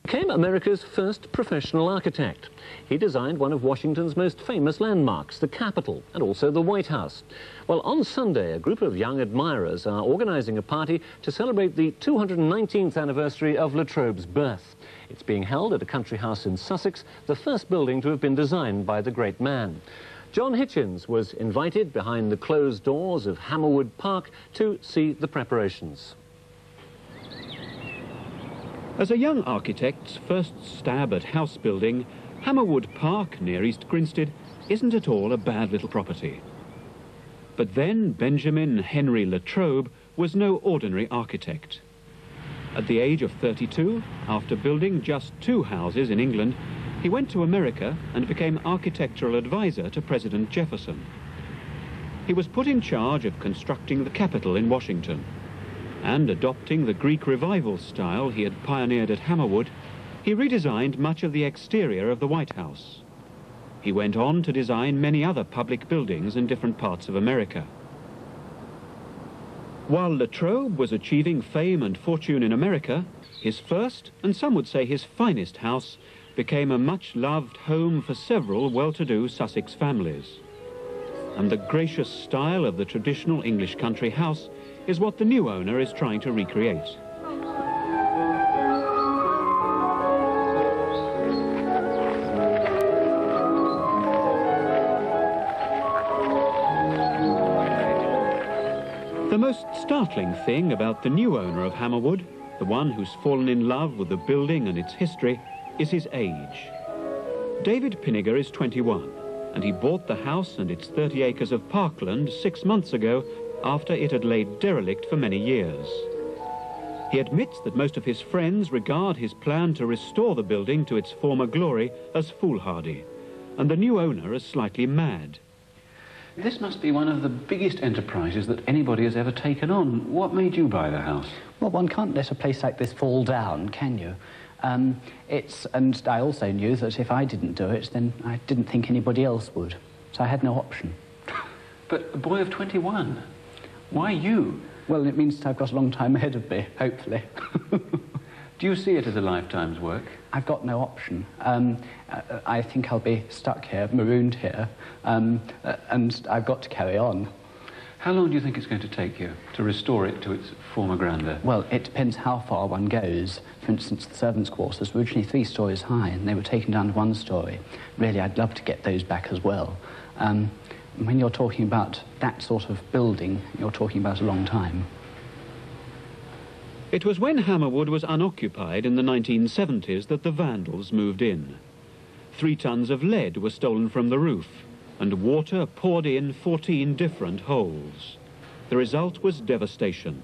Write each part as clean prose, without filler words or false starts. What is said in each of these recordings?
came America's first professional architect. He designed one of Washington's most famous landmarks, the Capitol, and also the White House. Well, on Sunday, a group of young admirers are organizing a party to celebrate the 219th anniversary of Latrobe's birth. It's being held at a country house in Sussex, the first building to have been designed by the great man. John Hitchins was invited behind the closed doors of Hammerwood Park to see the preparations. As a young architect's first stab at house building, Hammerwood Park near East Grinstead isn't at all a bad little property. But then Benjamin Henry Latrobe was no ordinary architect. At the age of 32, after building just 2 houses in England, he went to America and became architectural advisor to President Jefferson. He was put in charge of constructing the Capitol in Washington, and adopting the Greek Revival style he had pioneered at Hammerwood, he redesigned much of the exterior of the White House. He went on to design many other public buildings in different parts of America. While Latrobe was achieving fame and fortune in America, his first, and some would say his finest house, became a much-loved home for several well-to-do Sussex families. And the gracious style of the traditional English country house is what the new owner is trying to recreate. The most startling thing about the new owner of Hammerwood, the one who's fallen in love with the building and its history, is his age. David Pinnegar is 21, and he bought the house and its 30 acres of parkland 6 months ago after it had laid derelict for many years. He admits that most of his friends regard his plan to restore the building to its former glory as foolhardy, and the new owner as slightly mad. This must be one of the biggest enterprises that anybody has ever taken on. What made you buy the house? Well, one can't let a place like this fall down, can you? And I also knew that if I didn't do it, then I didn't think anybody else would. So I had no option. But a boy of 21? Why you? Well, it means that I've got a long time ahead of me, hopefully. Do you see it as a lifetime's work? I've got no option. I think I'll be stuck here, marooned here, and I've got to carry on. How long do you think it's going to take you to restore it to its former grandeur? Well, it depends how far one goes. For instance, the servants' quarters were originally 3 stories high, and they were taken down to 1 story. Really, I'd love to get those back as well. When you're talking about that sort of building, you're talking about a long time. It was when Hammerwood was unoccupied in the 1970s that the vandals moved in. 3 tons of lead were stolen from the roof, and water poured in 14 different holes. The result was devastation.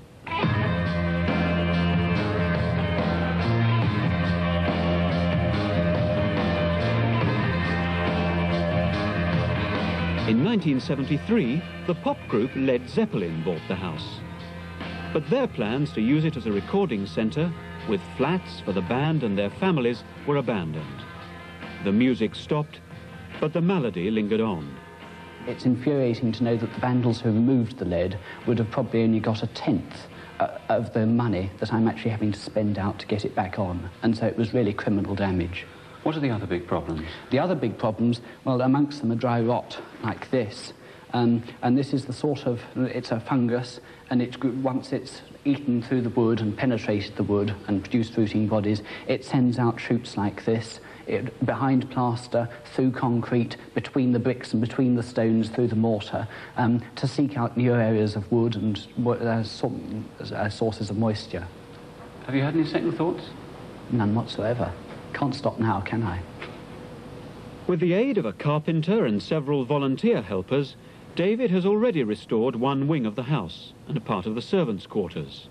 In 1973, the pop group Led Zepellin bought the house. But their plans to use it as a recording centre, with flats for the band and their families, were abandoned. The music stopped, but the malady lingered on. It's infuriating to know that the vandals who removed the lead would have probably only got 1/10 of the money that I'm actually having to spend out to get it back on. And so it was really criminal damage. What are the other big problems? The other big problems, well, amongst them are dry rot, like this. And this is the sort of, it's a fungus, and once it's eaten through the wood and penetrated the wood and produced fruiting bodies, it sends out shoots like this, behind plaster, through concrete, between the bricks and between the stones, through the mortar, to seek out new areas of wood and sources of moisture. Have you had any second thoughts? None whatsoever. Can't stop now, can I? With the aid of a carpenter and several volunteer helpers, David has already restored 1 wing of the house and a part of the servants' quarters.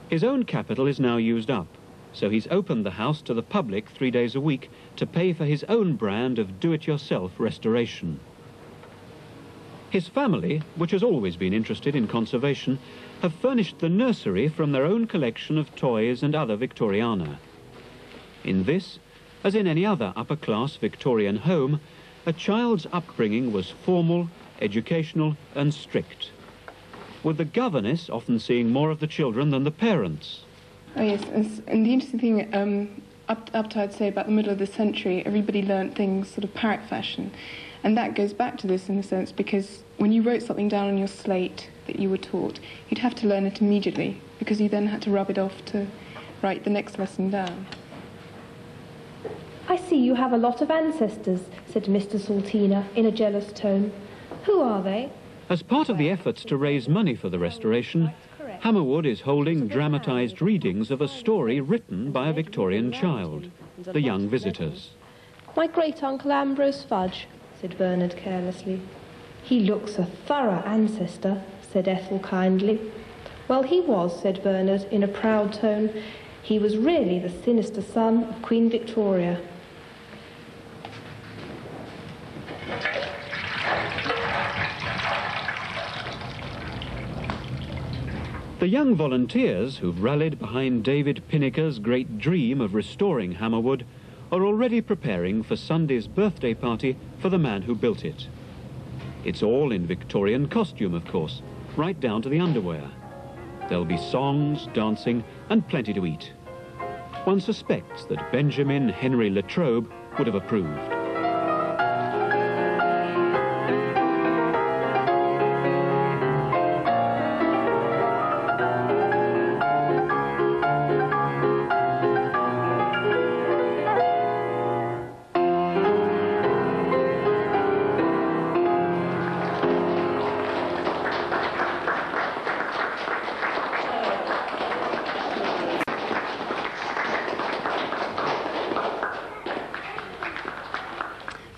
His own capital is now used up, so he's opened the house to the public 3 days a week to pay for his own brand of do-it-yourself restoration. His family, which has always been interested in conservation, have furnished the nursery from their own collection of toys and other Victoriana. In this, as in any other upper-class Victorian home, a child's upbringing was formal, educational and strict, with the governess often seeing more of the children than the parents. Oh yes, and the interesting thing, up to, I'd say, about the middle of the century, everybody learnt things sort of parrot fashion. And that goes back to this in a sense, because when you wrote something down on your slate that you were taught, you'd have to learn it immediately, because you then had to rub it off to write the next lesson down. I see you have a lot of ancestors, said Mr. Saltina in a jealous tone. Who are they? As part of the efforts to raise money for the restoration, Hammerwood is holding dramatised readings of a story written by a Victorian child, The Young Visitors. My great-uncle Ambrose Fudge, said Bernard carelessly. He looks a thorough ancestor, said Ethel kindly. Well, he was, said Bernard in a proud tone. He was really the sinister son of Queen Victoria. The young volunteers who've rallied behind David Pinnegar's great dream of restoring Hammerwood are already preparing for Sunday's birthday party for the man who built it. It's all in Victorian costume, of course, right down to the underwear. There'll be songs, dancing, and plenty to eat. One suspects that Benjamin Henry Latrobe would have approved.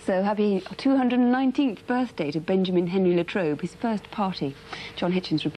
So happy 219th birthday to Benjamin Henry Latrobe, his first party. John Hitchins reports.